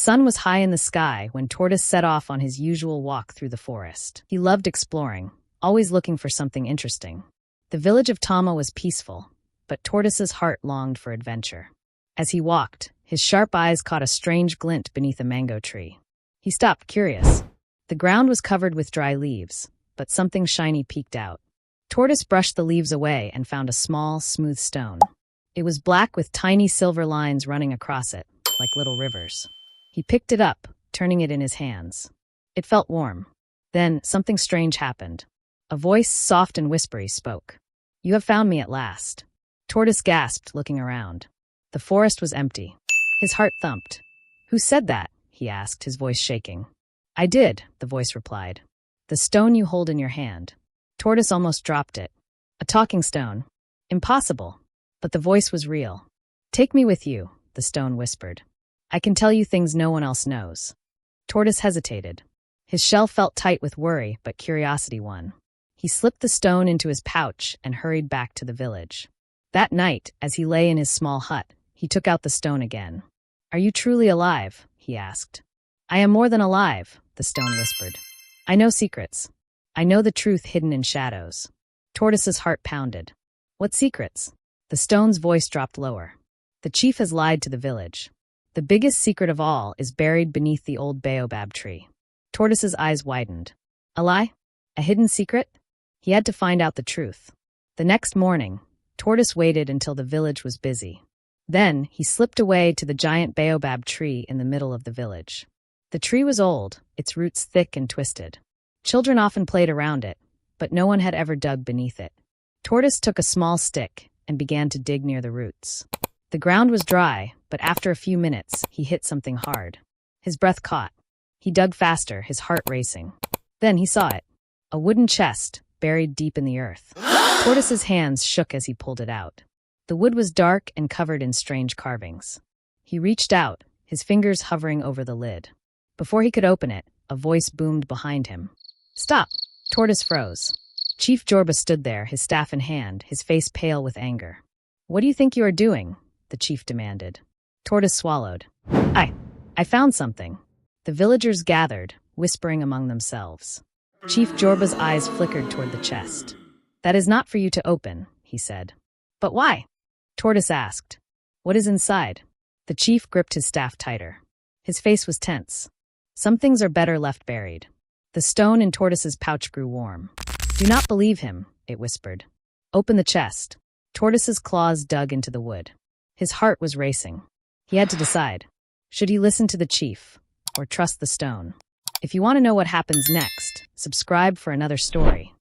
sun was high in the sky when Tortoise set off on his usual walk through the forest. He loved exploring, always looking for something interesting. The village of Tama was peaceful, but Tortoise's heart longed for adventure. As he walked, his sharp eyes caught a strange glint beneath a mango tree. He stopped, curious. The ground was covered with dry leaves, but something shiny peeked out. Tortoise brushed the leaves away and found a small, smooth stone. It was black with tiny silver lines running across it, like little rivers. He picked it up, turning it in his hands. It felt warm. Then, something strange happened. A voice, soft and whispery, spoke. "You have found me at last." Tortoise gasped, looking around. The forest was empty. His heart thumped. "Who said that?" he asked, his voice shaking. "I did," the voice replied. "The stone you hold in your hand." Tortoise almost dropped it. A talking stone. Impossible. But the voice was real. "Take me with you," the stone whispered. "I can tell you things no one else knows." Tortoise hesitated. His shell felt tight with worry, but curiosity won. He slipped the stone into his pouch and hurried back to the village. That night, as he lay in his small hut, he took out the stone again. "Are you truly alive?" he asked. "I am more than alive," the stone whispered. "I know secrets. I know the truth hidden in shadows." Tortoise's heart pounded. "What secrets?" The stone's voice dropped lower. "The chief has lied to the village. The biggest secret of all is buried beneath the old baobab tree." Tortoise's eyes widened. A lie? A hidden secret? He had to find out the truth. The next morning, Tortoise waited until the village was busy. Then, he slipped away to the giant baobab tree in the middle of the village. The tree was old, its roots thick and twisted. Children often played around it, but no one had ever dug beneath it. Tortoise took a small stick and began to dig near the roots. The ground was dry, but after a few minutes, he hit something hard. His breath caught. He dug faster, his heart racing. Then he saw it. A wooden chest, buried deep in the earth. Tortoise's hands shook as he pulled it out. The wood was dark and covered in strange carvings. He reached out, his fingers hovering over the lid. Before he could open it, a voice boomed behind him. "Stop!" Tortoise froze. Chief Jorba stood there, his staff in hand, his face pale with anger. "What do you think you are doing?" the chief demanded. Tortoise swallowed. I found something." The villagers gathered, whispering among themselves. Chief Jorba's eyes flickered toward the chest. "That is not for you to open," he said. "But why?" Tortoise asked. "What is inside?" The chief gripped his staff tighter. His face was tense. "Some things are better left buried." The stone in Tortoise's pouch grew warm. "Do not believe him," it whispered. "Open the chest." Tortoise's claws dug into the wood. His heart was racing. He had to decide. Should he listen to the chief, or trust the stone? If you want to know what happens next, subscribe for another story.